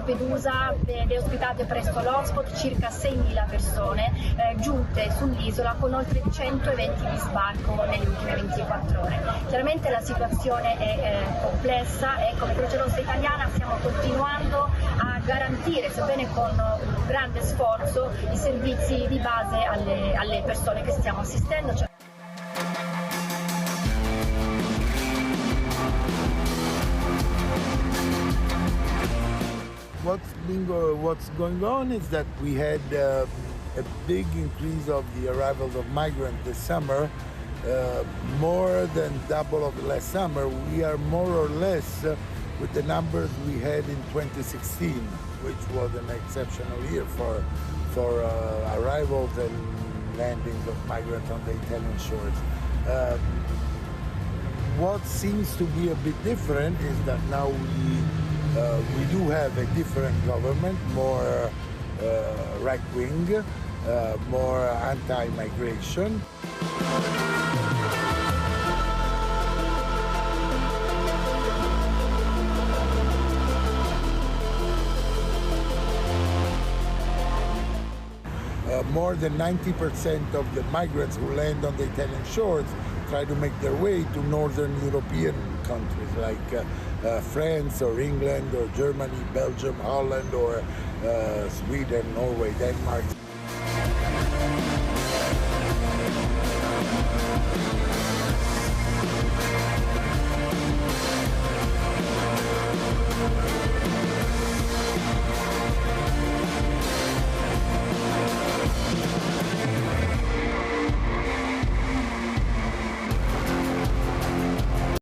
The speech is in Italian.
Lampedusa vede ospitate presso l'hotspot circa 6.000 persone giunte sull'isola con oltre 100 eventi di sbarco nelle ultime 24 ore. Chiaramente la situazione è complessa e come Croce Rossa Italiana stiamo continuando a garantire, sebbene con un grande sforzo, i servizi di base alle persone che stiamo assistendo. What's going on is that we had a big increase of the arrivals of migrants this summer, more than double of last summer. We are more or less with the numbers we had in 2016, which was an exceptional year for arrivals and landings of migrants on the Italian shores. What seems to be a bit different is that now we do have a different government, more right-wing, more anti-migration. More than 90% of the migrants who land on the Italian shores try to make their way to northern European countries like France or England or Germany, Belgium, Holland or Sweden, Norway, Denmark.